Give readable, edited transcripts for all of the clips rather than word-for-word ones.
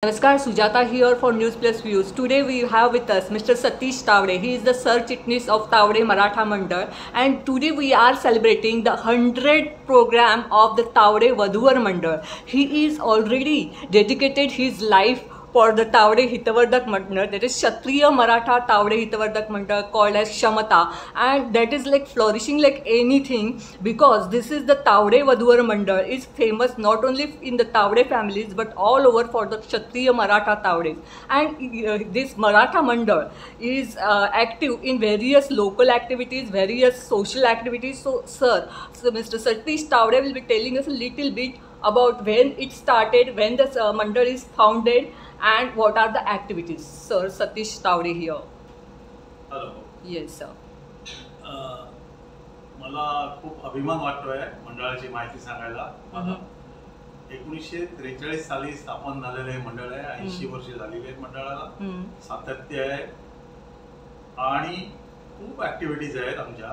Namaskar, Sujata here for News Plus Views. Today we have with us Mr. Satish Tawde. He is the Sarchitnis of Tawde Maratha Mandal, and today we are celebrating the 100th program of the Tawde Vadhuvar Mandal. He is already dedicated his life for the Tawde Hitavardhak Mandal, that is Kshatriya Maratha Tawde Hitavardhak Mandal, called as Shamata, and that is like flourishing like anything, because this is the Tawde Vadhuvar Mandal is famous not only in the Tawde families but all over for the Kshatriya Maratha Tawdes. And this Maratha Mandal is active in various local activities, various social activities. So Mr. Satish Tawde will be telling us a little bit about when it started, when the Mandal is founded, and what are the activities. Sir Satish Tawde here. Hello. Yes, sir. मला खूप अभिमान वाटतोय मंडळाची माहिती सांगायला. 1943 साली स्थापन झालेले हे मंडळ आहे. 80 वर्ष झालेली आहेत मंडळाला. सातत्य आहे आणि खूप ऍक्टिव्हिटीज आहेत आमच्या.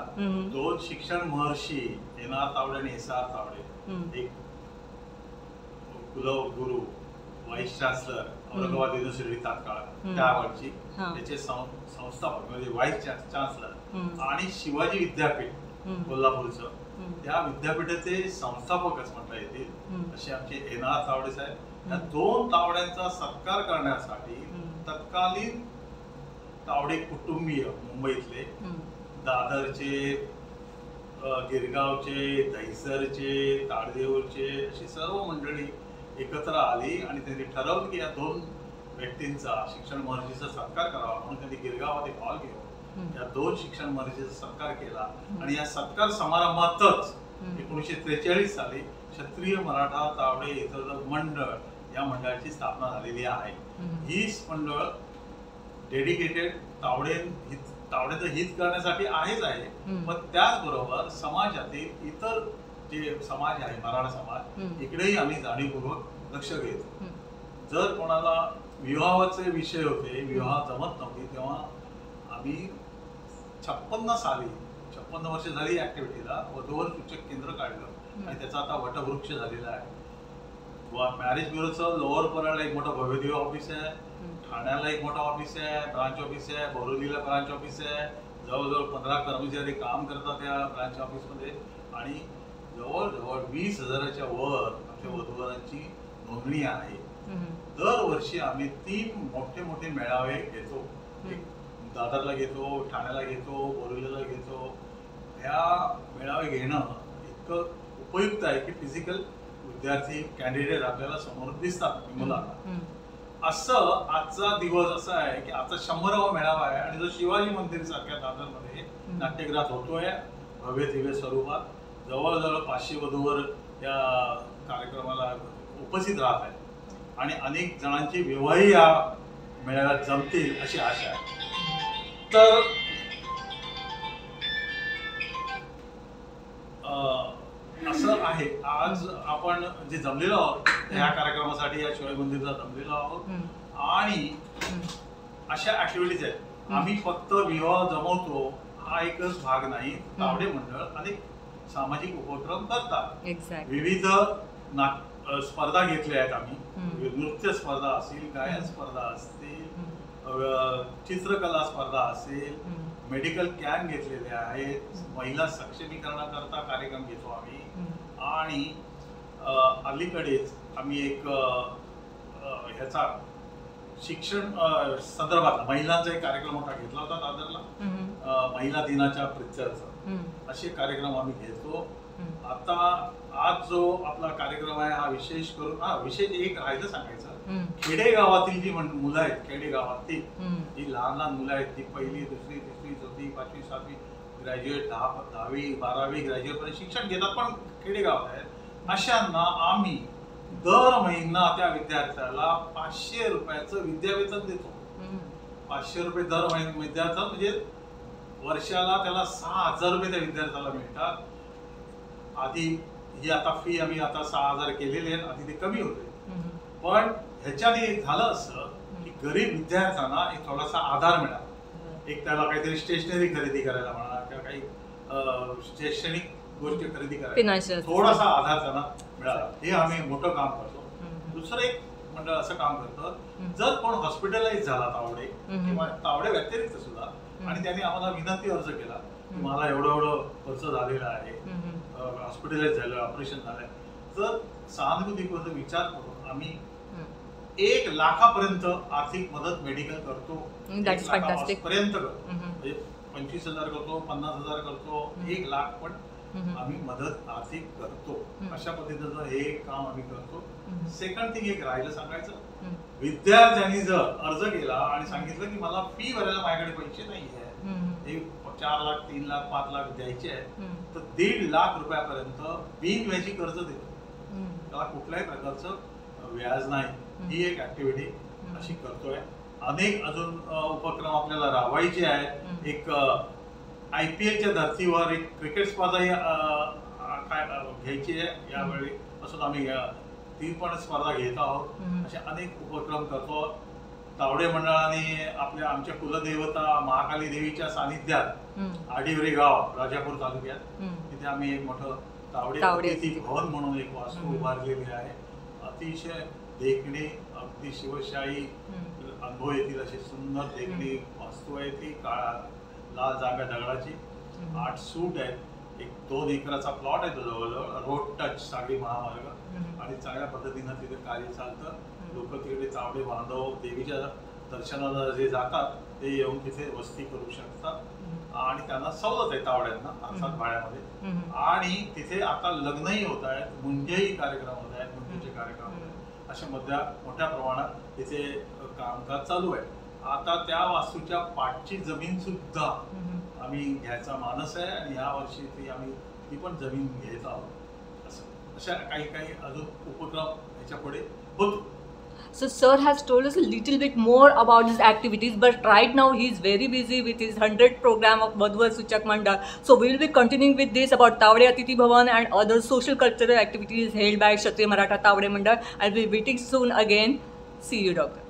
2 शिक्षण महर्षी एन.आर. तावडे आणि एस.आर. तावडे, एक कुलगुरू वाईस चान्सलर औरंगाबाद युनिव्हर्सिटी तात्काळ त्यावेळची, त्याचे संस्थापक म्हणजे वाईस चान्सलर, आणि शिवाजी विद्यापीठ कोल्हापूरचं, त्या विद्यापीठाचे संस्थापकच म्हणता येतील असे आमचे एन.आर. तावडे साहेब. या 2 तावड्यांचा सत्कार करण्यासाठी तत्कालीन तावडे कुटुंबीय मुंबईतले, दादरचे, गिरगावचे, दहिसरचे, ताडदेऊरचे अशी सर्व मंडळी एकत्र आली आणि त्यांनी ठरवलं की या 2 व्यक्तींचा, शिक्षण महर्षीचा सत्कार करावा. म्हणून त्यांनी गिरगावात हॉल घेऊन या 2 शिक्षण महर्षीचा सत्कार केला. आणि या सत्कार समारंभातच 1943 साली क्षत्रिय मराठा तावडे हितवर्धक मंडळ या मंडळाची स्थापना झालेली आहे. ही मंडळ डेडिकेटेड तावड्याचं हित करण्यासाठी आहेच आहे, पण त्याचबरोबर समाजातील इतर जे समाज आहे, मराठा समाज, इकडेही आम्ही जाणीवपूर्वक लक्ष घेतो. जर कोणाला विवाहाचे विषय होते, विवाह जमत नव्हती, तेव्हा आम्ही 56 साली, 56 वर्ष झाली ऍक्टिव्हिटीला, वधूवर सूचक केंद्र काढलं आणि त्याचा आता वटवृक्ष झालेला आहे. मॅरेज ब्युरोचं लोअर परळला एक मोठं भव्यदिव्य ऑफिस आहे, ठाण्याला एक मोठं ऑफिस आहे, ब्रांच ऑफिस आहे, बोरिवलीला ब्रांच ऑफिस आहे. जवळजवळ 15 कर्मचारी काम करतात त्या ब्रांच ऑफिसमध्ये, आणि जवळजवळ 20,000च्या वर आमच्या वधूवरांची नोंदणी आहे. दरवर्षी आम्ही 3 मोठे मोठे मेळावे घेतो. दादरला घेतो, ठाण्याला घेतो, बोरिवलीला घेतो. ह्या मेळावे घेणं इतकं उपयुक्त आहे की फिजिकल विद्यार्थी कॅन्डिडेट आपल्याला समोर दिसतात मुलांना. असं आजचा दिवस असा आहे की आता 100वा मेळावा आहे आणि जो शिवाजी मंदिर सारख्या दादरमध्ये नाट्यगृहात होतोय भव्य दिव्य स्वरूपात. जवळजवळ 500 वधूवर या कार्यक्रमाला उपस्थित राहत आहेत आणि अनेक जणांची विवाहही या मेळाव्यात जमतील अशी आशा आहे. तर असं आहे, आज आपण जे जमलेलो आहोत ह्या कार्यक्रमासाठी, या शिवाजी मंदिरला जमलेलो आहोत, आणि अशा ऍक्टिव्हिटीज आहेत. आम्ही फक्त विवाह जमवतो हा एकच भाग नाही. तावडे मंडळ अनेक सामाजिक उपक्रम करतात. विविध स्पर्धा घेतल्या आहेत आम्ही. नृत्य स्पर्धा असतील, गायन स्पर्धा असतील, चित्रकला स्पर्धा असेल, मेडिकल कॅम्प घेतलेले आहेत, महिला सक्षमीकरणाकरता कार्यक्रम घेतो आम्ही. आणि अलीकडेच आम्ही एक ह्याचा शिक्षण संदर्भात महिलांचा एक कार्यक्रम मोठा घेतला होता दादरला, महिला दिनाच्या प्रित्यर्थ. असे कार्यक्रम आम्ही घेतो. आता आज जो आपला कार्यक्रम आहे हा विशेष करून, विशेष एक राहिलं सांगायचं, खेडेगावातील जी मुलं आहेत, खेडेगावातील जी लहान लहान मुलं आहेत, ती 1ली, 2री, 3री, 4थी, 5वी, 7वी ग्रॅज्युएट, 10वी, 12वी ग्रॅज्युएट पर्यंत शिक्षण घेतात पण खेडेगावात आहेत. अशांना आम्ही दर महिना त्या विद्यार्थ्याला 500 रुपयाचं विद्यावेतन देतो. 500 रुपये दर विद्यार्थ्याला, म्हणजे वर्षाला त्याला 6,000 रुपये त्या विद्यार्थ्याला मिळतात. आधी ही आता फी आम्ही आता 6,000 केलेली आहे, आधी ते कमी होते. पण ह्याच्याने झालं असं की गरीब विद्यार्थ्यांना एक थोडासा आधार मिळाला. एक त्याला काहीतरी स्टेशनरी खरेदी करायला म्हणा किंवा काही शैक्षणिक गोष्टी खरेदी करायला थोडासा आधार त्यांना मिळाला. हे आम्ही मोठं काम करतो. दुसरं एक मंडळ असं काम करतं, जर कोण हॉस्पिटलाइज झाला तावडे किंवा तावडे व्यतिरिक्त सुद्धा, आणि त्यांनी आम्हाला विनंती अर्ज केला की मला एवढं खर्च झालेला आहे, हॉस्पिटलाइज झालं, ऑपरेशन झालंय, तर सहानुभूतीपर्यंत विचार करून आम्ही 1 लाखापर्यंत आर्थिक मदत मेडिकल करतो. 1 लाखापर्यंत करतो, म्हणजे 25,000 करतो, 50,000 करतो, 1 लाख पण आम्ही मदत आर्थिक करतो. अशा पद्धतीचं हे काम आम्ही करतो. सेकंड थिंग एक राहिलं सांगायचं, विद्यार्थ्यांनी जर अर्ज केला आणि सांगितलं की मला फी भरायला माझ्याकडे पैसे नाही आहे, 4 लाख 3 लाख 5 लाख द्यायचे आहेत, तर 1.5 लाख रुपयापर्यंत बिनव्याजी कर्ज देतो. त्याला कुठल्याही प्रकारचं व्याज नाही. ही एक ऍक्टिव्हिटी अशी करतोय. अनेक अजून उपक्रम आपल्याला राबवायचे आहेत. एक IPLच्या धर्तीवर एक क्रिकेट स्पर्धा घ्यायची आहे यावेळी पासून आम्ही ती पण स्पर्धा घेत आहोत. असे अनेक उपक्रम करतो. तावडे मंडळाने आमच्या कुलदेवता महाकाली देवीच्या सानिध्यात आडिवरे गाव राजापूर तालुक्यात तिथे आम्ही एक मोठं तावडे अतिथी भवन म्हणून एक वास्तू उभारलेली आहे. अतिशय देखणी, अगदी शिवशाही अनुभव येतील अशी सुंदर देखणी वास्तू आहे. ती काळा लाल जागा दगडाची, 8 सूट आहेत. एक 2 एकराचा प्लॉट आहे तो जवळजवळ, रोड टच सागरी महामार्ग, आणि चांगल्या पद्धतीनं तिथे कार्य चालतं. लोक तिकडे तावडे बांधव देवीच्या दर्शनाला जे जातात ते येऊन तिथे वस्ती करू शकतात आणि त्यांना सवलत आहे तावड्यांना अर्थात भाड्यामध्ये. आणि तिथे आता लग्नही होत आहेत, मुंजेही कार्यक्रम होत आहेत, मुंजेचे कार्यक्रम होत आहेत. अशा मोठ्या प्रमाणात तिथे कामकाज चालू आहे. आता त्या वास्तूच्या पाठची जमीन सुद्धा आम्ही घ्यायचा मानस आहे आणि या वर्षी ती पण जमीन घेत आहोत. अशा काही अजून उपक्रम ह्याच्या पुढे होतो. So sir has told us a little bit more about his activities, but right now he is very busy with his 100th program of Vadhvar Suchak Mandal. So we will be continuing with this about Tavde Atithi Bhavan and other social cultural activities held by Kshatriya Maratha Tavde Mandal. I'll be waiting soon again. See you, doctor.